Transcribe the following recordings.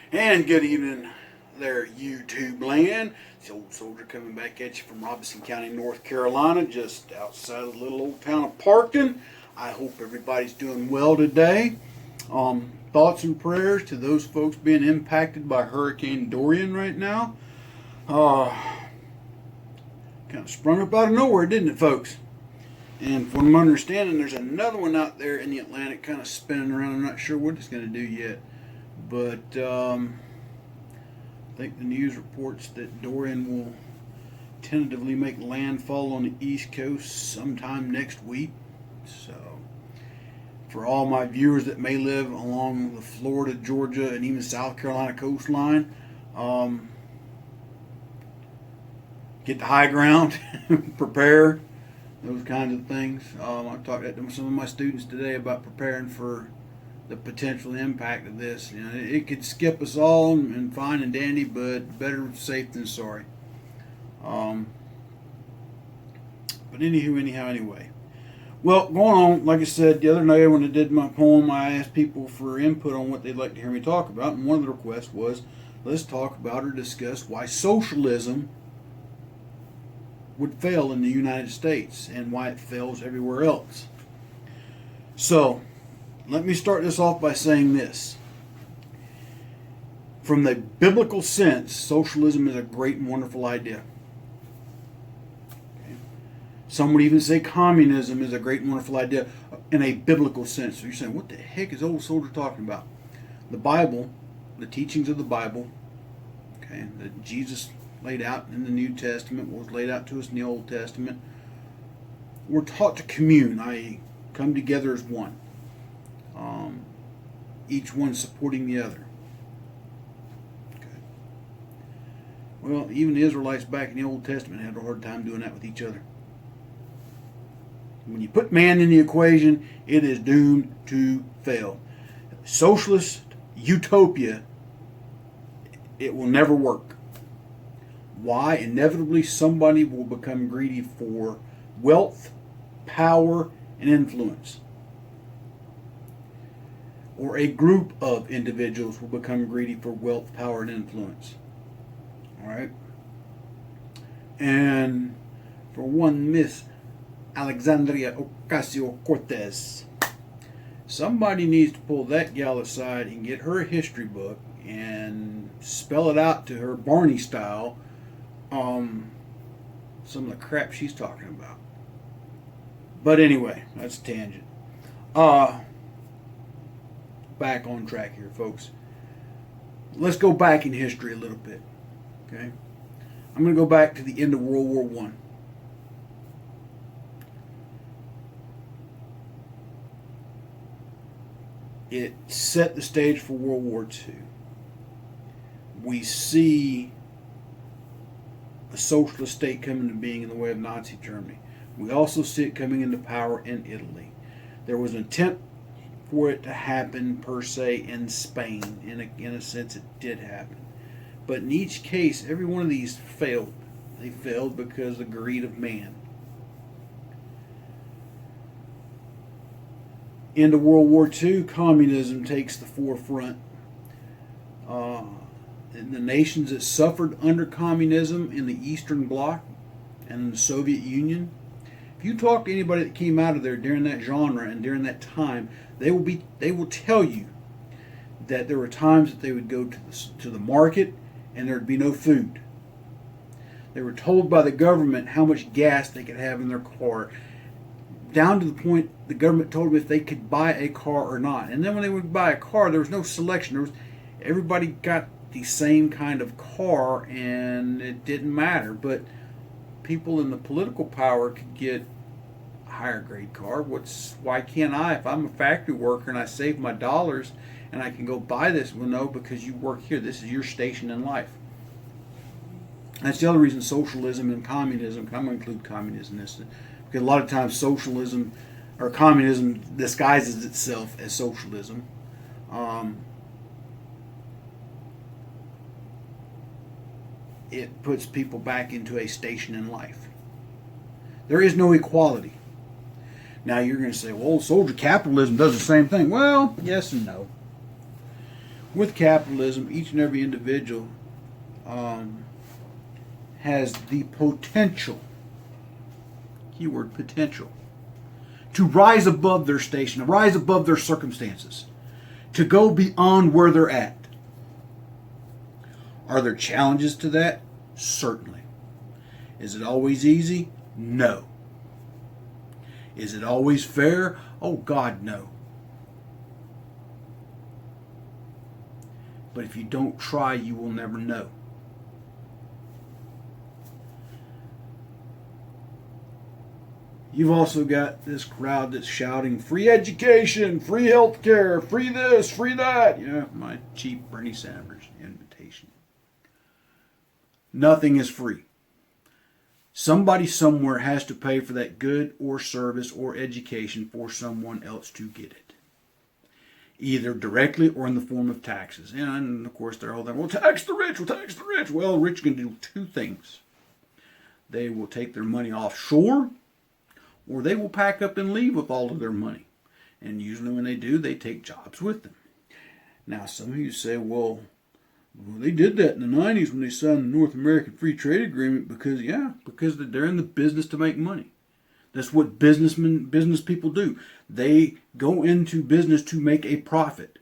And good evening there, YouTube land. It's the old soldier coming back at you from Robinson County, North Carolina, just outside of the little old town of Parkton. I hope everybody's doing well today. Thoughts and prayers to those folks being impacted by Hurricane Dorian right now. Kind of sprung up out of nowhere, didn't it, folks? And from my understanding, there's another one out there in the Atlantic kind of spinning around. I'm not sure what it's going to do yet. But I think the news reports that Dorian will tentatively make landfall on the East Coast sometime next week. So, for all my viewers that may live along the Florida, Georgia, and even South Carolina coastline, get the high ground, prepare, those kinds of things. I talked to some of my students today about preparing for the potential impact of this. You know, it could skip us all and fine and dandy, but better safe than sorry. But anyway. Well, going on, like I said, the other night when I did my poem, I asked people for input on what they'd like to hear me talk about, and one of the requests was, let's talk about or discuss why socialism would fail in the United States and why it fails everywhere else. So, let me start this off by saying this. From the biblical sense, socialism is a great and wonderful idea. Okay. Some would even say communism is a great and wonderful idea in a biblical sense. So you're saying, what the heck is old soldier talking about? The Bible, the teachings of the Bible, okay, that Jesus laid out in the New Testament, what was laid out to us in the Old Testament, we're taught to commune, i.e., come together as one. Each one supporting the other. Okay. Well, even the Israelites back in the Old Testament had a hard time doing that with each other. When you put man in the equation, it is doomed to fail. Socialist utopia, it will never work. Why? Inevitably, somebody will become greedy for wealth, power, and influence. Or a group of individuals will become greedy for wealth, power, and influence. All right? And for one Miss Alexandria Ocasio-Cortez, somebody needs to pull that gal aside and get her a history book and spell it out to her Barney style, some of the crap she's talking about. But anyway, that's a tangent. Back on track here, folks. Let's go back in history a little bit. Okay? I'm going to go back to the end of World War I. It set the stage for World War II. We see a socialist state coming into being in the way of Nazi Germany. We also see it coming into power in Italy. There was an attempt for it to happen per se in Spain. In a sense, it did happen. But in each case, every one of these failed. They failed because of the greed of man. Into World War II, communism takes the forefront. And the nations that suffered under communism in the Eastern Bloc and in the Soviet Union, if you talk to anybody that came out of there during that genre and during that time, they will tell you that there were times that they would go to the market and there would be no food. They were told by the government how much gas they could have in their car, down to the point the government told them if they could buy a car or not. And then when they would buy a car, there was no selection. Everybody got the same kind of car, and it didn't matter. But people in the political power could get a higher grade car. Why can't I? If I'm a factory worker and I save my dollars and I can go buy this, well, no, because you work here. This is your station in life. That's the other reason socialism and communism, I'm going to include communism in this, because a lot of times socialism or communism disguises itself as socialism. It puts people back into a station in life. There is no equality. Now you're going to say, well, soldier capitalism does the same thing. Well, yes and no. with capitalism, each and every individual has the potential, keyword potential, to rise above their station, to rise above their circumstances, to go beyond where they're at. Are there challenges to that? Certainly. Is it always easy? No. Is it always fair? Oh God, no. But if you don't try, you will never know. You've also got this crowd that's shouting, free education, free health care, free this, free that. You know, my cheap Bernie Sanders invitation. Nothing is free. Somebody somewhere has to pay for that good or service or education for someone else to get it. Either directly or in the form of taxes. And of course they're all there, we'll tax the rich, we'll tax the rich. Well, the rich are going to do two things. They will take their money offshore, or they will pack up and leave with all of their money. And usually when they do, they take jobs with them. Now some of you say, well, they did that in the 90s when they signed the North American Free Trade Agreement because they're in the business to make money. That's what business people do. They go into business to make a profit.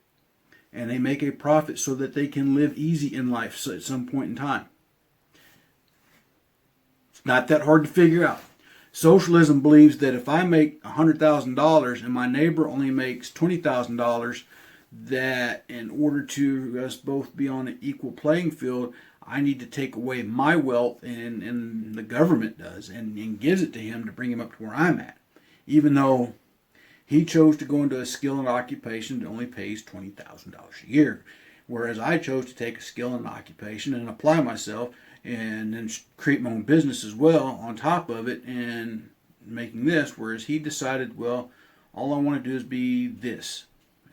And they make a profit so that they can live easy in life at some point in time. It's not that hard to figure out. Socialism believes that if I make $100,000 and my neighbor only makes $20,000, that in order to us both be on an equal playing field, I need to take away my wealth, and the government does, and gives it to him to bring him up to where I'm at. Even though he chose to go into a skill and occupation that only pays $20,000 a year. Whereas I chose to take a skill and occupation and apply myself and then create my own business as well on top of it and making this. Whereas he decided, well, all I want to do is be this.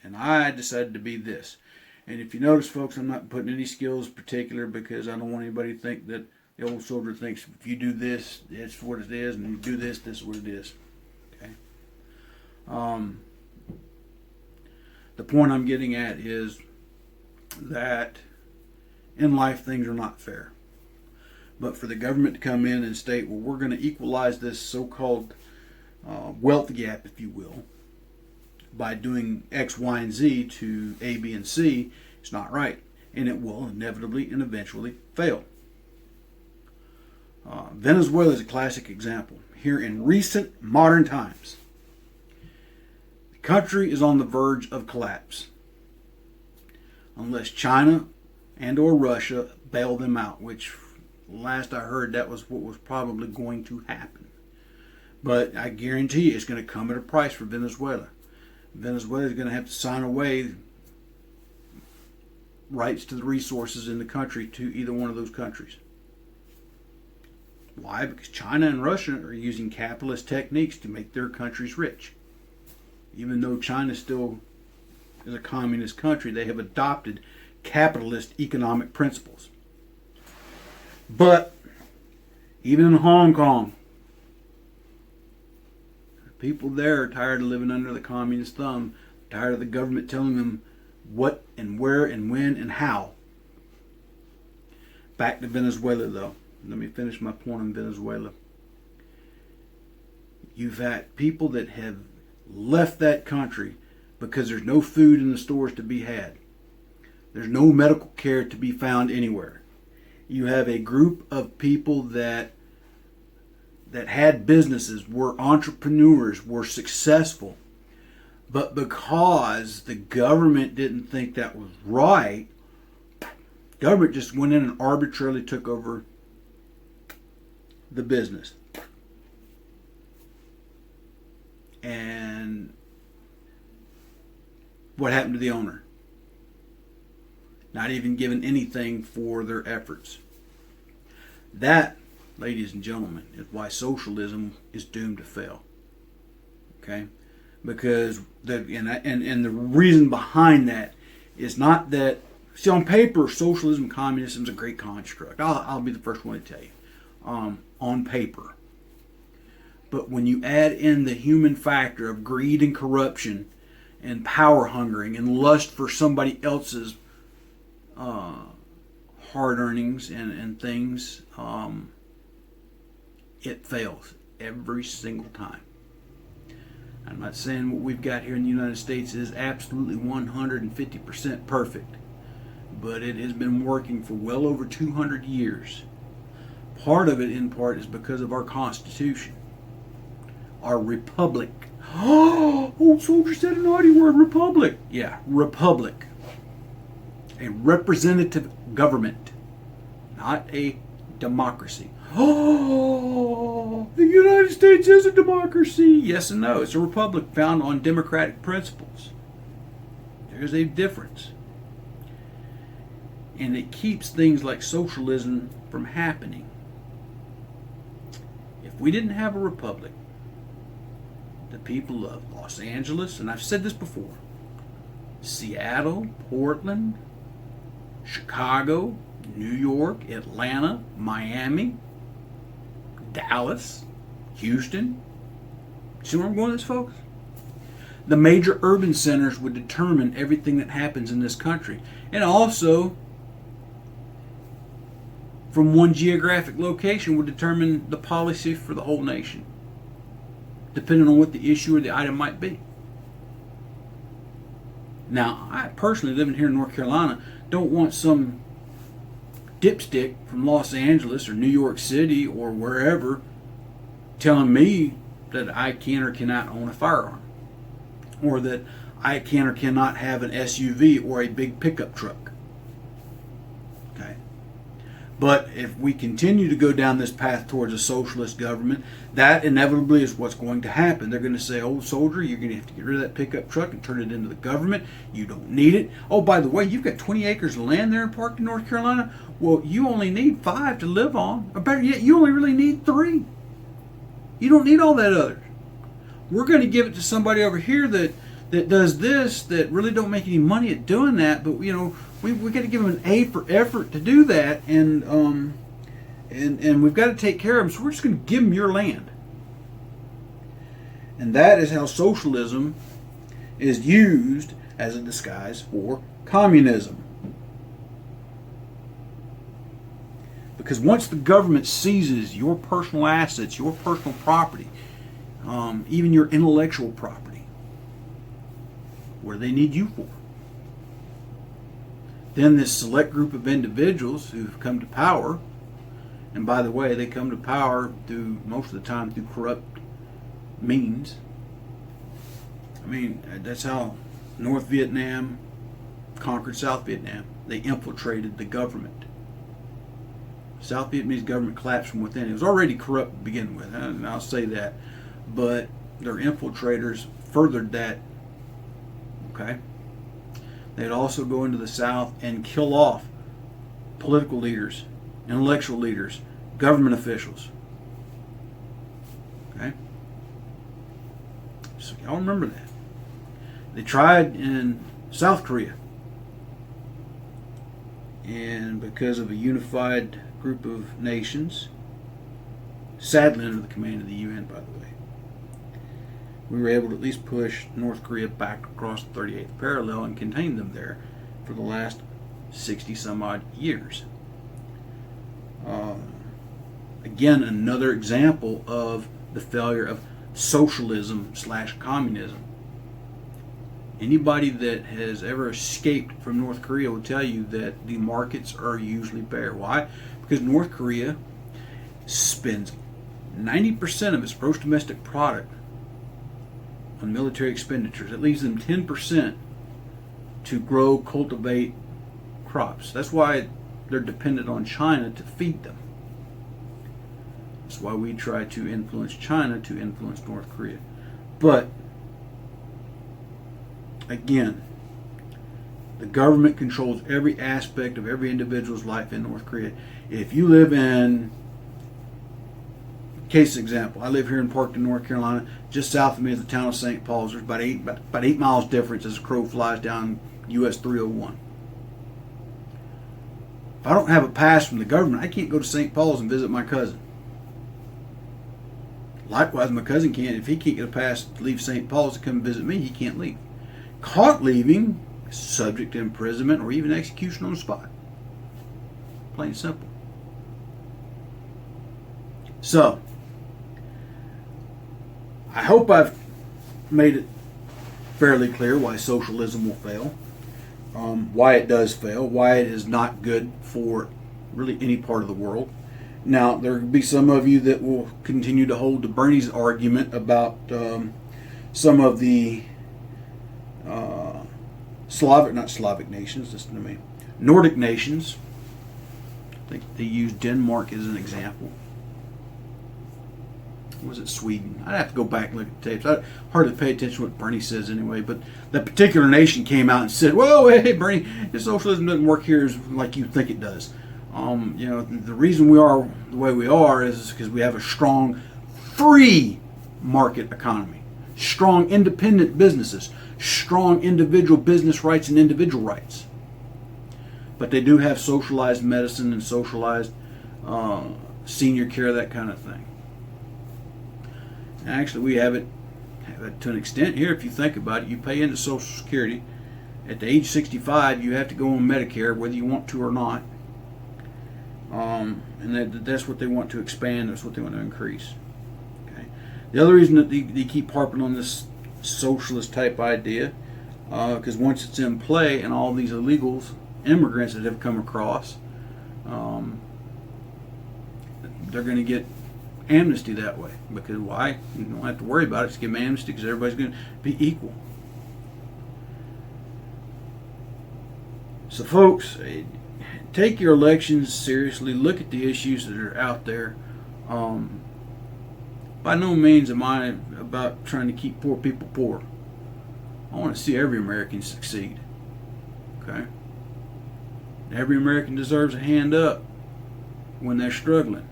And I decided to be this. And if you notice, folks, I'm not putting any skills particular because I don't want anybody to think that the old soldier thinks if you do this, it's what it is, and you do this, this is what it is. Okay. The point I'm getting at is that in life things are not fair. But for the government to come in and state, well, we're going to equalize this so-called wealth gap, if you will, by doing X, Y, and Z to A, B, and C, it's not right. And it will inevitably and eventually fail. Venezuela is a classic example. Here in recent modern times, the country is on the verge of collapse. Unless China and or Russia bail them out, which last I heard that was what was probably going to happen. But I guarantee you it's going to come at a price for Venezuela. Venezuela is going to have to sign away rights to the resources in the country to either one of those countries. Why? Because China and Russia are using capitalist techniques to make their countries rich. Even though China still is a communist country, they have adopted capitalist economic principles. But even in Hong Kong, people there are tired of living under the communist thumb, tired of the government telling them what and where and when and how. Back to Venezuela, though. Let me finish my point on Venezuela. You've had people that have left that country because there's no food in the stores to be had. There's no medical care to be found anywhere. You have a group of people that had businesses, were entrepreneurs, were successful. But because the government didn't think that was right, government just went in and arbitrarily took over the business. And what happened to the owner? Not even given anything for their efforts. That, ladies and gentlemen, is why socialism is doomed to fail. Okay? Because the reason behind that is not that, see, on paper, socialism, communism is a great construct. I'll be the first one to tell you. On paper. But when you add in the human factor of greed and corruption and power hungering and lust for somebody else's hard earnings and things, it fails every single time. I'm not saying what we've got here in the United States is absolutely 150% perfect, but it has been working for well over 200 years. Part of it, in part, is because of our Constitution, our republic. Oh, old soldier said a naughty word, republic. Yeah, republic. A representative government, not a democracy. Oh, the United States is a democracy. Yes and no. It's a republic founded on democratic principles. There's a difference. And it keeps things like socialism from happening. If we didn't have a republic, the people of Los Angeles, and I've said this before, Seattle, Portland, Chicago, New York, Atlanta, Miami, Dallas, Houston. See where I'm going with this, folks? The major urban centers would determine everything that happens in this country. And also, from one geographic location would determine the policy for the whole nation, depending on what the issue or the item might be. Now, I personally, living here in North Carolina, don't want some dipstick from Los Angeles or New York City or wherever telling me that I can or cannot own a firearm, or that I can or cannot have an SUV or a big pickup truck. Okay. But if we continue to go down this path towards a socialist government, that inevitably is what's going to happen. They're going to say, old soldier, you're going to have to get rid of that pickup truck and turn it into the government. You don't need it. Oh, by the way, you've got 20 acres of land there in Parkton, North Carolina. Well, you only need 5 to live on. Or better yet, you only really need 3. You don't need all that other. We're going to give it to somebody over here that does this, that really don't make any money at doing that, but you know, we got to give them an A for effort to do that, and we've got to take care of them, so we're just going to give them your land. And that is how socialism is used as a disguise for communism. Because once the government seizes your personal assets, your personal property, even your intellectual property, what do they need you for? Then this select group of individuals who've come to power, and by the way, they come to power through, most of the time, through corrupt means. I mean, that's how North Vietnam conquered South Vietnam. They infiltrated the government. South Vietnamese government collapsed from within. It was already corrupt to begin with, and I'll say that. But their infiltrators furthered that. Okay? They'd also go into the South and kill off political leaders, intellectual leaders, government officials. Okay? So y'all remember that. They tried in South Korea. And because of a unified group of nations, sadly under the command of the UN, by the way, we were able to at least push North Korea back across the 38th parallel and contain them there for the last 60 some odd years. Again, another example of the failure of socialism / communism. Anybody that has ever escaped from North Korea will tell you that the markets are usually bare. Why? Because North Korea spends 90% of its gross domestic product on military expenditures. It leaves them 10% to grow, cultivate crops. That's why they're dependent on China to feed them. That's why we try to influence China to influence North Korea. But again, the government controls every aspect of every individual's life in North Korea. If you live in, case example, I live here in Parkton, North Carolina. Just south of me is the town of St. Paul's. There's about 8 miles difference as a crow flies down US 301. If I don't have a pass from the government, I can't go to St. Paul's and visit my cousin. Likewise, my cousin can't. If he can't get a pass to leave St. Paul's to come visit me, he can't leave. Caught leaving, subject to imprisonment or even execution on the spot. Plain and simple. So, I hope I've made it fairly clear why socialism will fail, why it does fail, why it is not good for really any part of the world. Now, there will be some of you that will continue to hold to Bernie's argument about some of the Nordic nations. I think they use Denmark as an example. Or was it Sweden? I'd have to go back and look at the tapes. I hardly pay attention to what Bernie says anyway, but that particular nation came out and said, "Well, hey, Bernie, this socialism doesn't work here like you think it does." The reason we are the way we are is because we have a strong, free market economy, strong independent businesses, strong individual business rights and individual rights. But they do have socialized medicine and socialized senior care, that kind of thing. Actually, we have it to an extent here. If you think about it, you pay into Social Security. At the age 65, you have to go on Medicare, whether you want to or not. And that's what they want to expand. That's what they want to increase. Okay. The other reason that they keep harping on this socialist type idea, because once it's in play and all these illegals, immigrants that have come across, they're going to get amnesty that way. Because why? You don't have to worry about it. Just give them amnesty because everybody's going to be equal. So, folks, take your elections seriously. Look at the issues that are out there. By no means am I about trying to keep poor people poor. I want to see every American succeed. Okay? Every American deserves a hand up when they're struggling.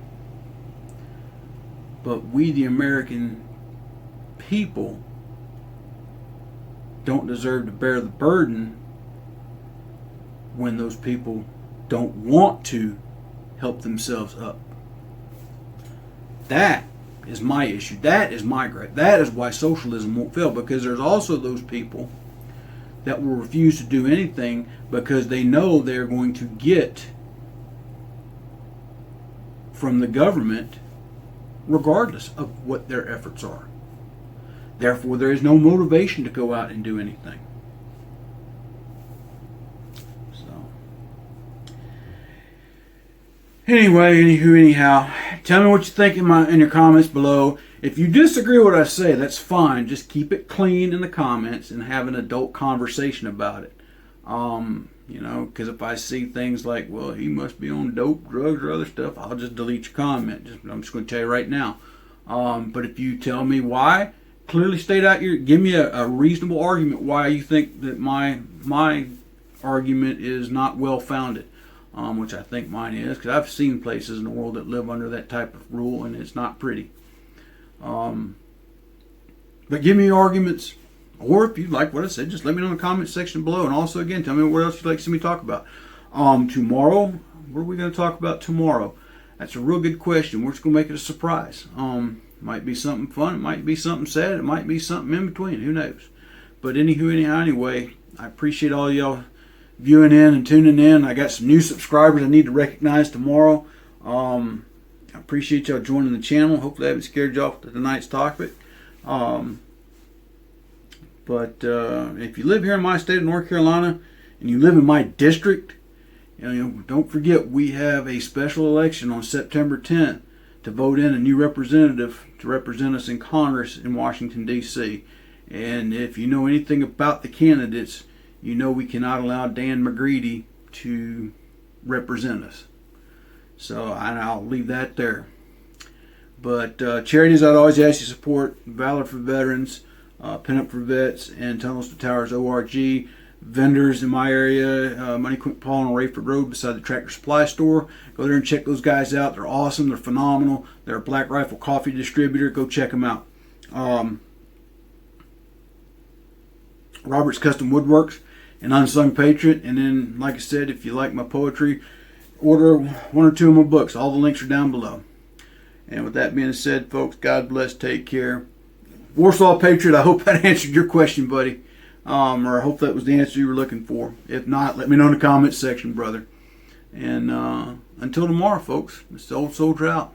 But we, the American people, don't deserve to bear the burden when those people don't want to help themselves up. That is my issue. That is my gripe. That is why socialism won't fail, because there's also those people that will refuse to do anything because they know they're going to get from the government regardless of what their efforts are. Therefore, there is no motivation to go out and do anything. Anyway, anyhow, tell me what you think in your comments below. If you disagree with what I say, that's fine. Just keep it clean in the comments and have an adult conversation about it. Because if I see things like, well, he must be on dope, drugs, or other stuff, I'll just delete your comment. I'm just going to tell you right now. But if you tell me why, clearly state out give me a reasonable argument why you think that my argument is not well-founded. Which I think mine is, because I've seen places in the world that live under that type of rule, and it's not pretty. But give me your arguments, or if you like what I said, just let me know in the comment section below. And also, again, tell me what else you'd like to see me talk about. Tomorrow, what are we going to talk about tomorrow? That's a real good question. We're just going to make it a surprise. Might be something fun, it might be something sad, it might be something in between, who knows. But anyway, I appreciate all y'all viewing in and tuning in. I got some new subscribers I need to recognize tomorrow. I appreciate y'all joining the channel. Hopefully I haven't scared you off to tonight's topic. But if you live here in my state of North Carolina and you live in my district, don't forget we have a special election on September 10th to vote in a new representative to represent us in Congress in Washington, D.C. And if you know anything about the candidates, you know we cannot allow Dan McGreedy to represent us. So I'll leave that there. But charities, I'd always ask you to support Valor for Veterans, Pin Up for Vets, and Tunnels to Towers ORG. Vendors in my area, Money Quint Paul on Rayford Road beside the Tractor Supply Store. Go there and check those guys out. They're awesome. They're phenomenal. They're a Black Rifle coffee distributor. Go check them out. Robert's Custom Woodworks, an Unsung Patriot. And then, like I said, if you like my poetry, order one or two of my books. All the links are down below. And with that being said, folks, God bless. Take care. Warsaw Patriot, I hope that answered your question, buddy. Or I hope that was the answer you were looking for. If not, let me know in the comments section, brother. And until tomorrow, folks, Mr. Old Soldier out.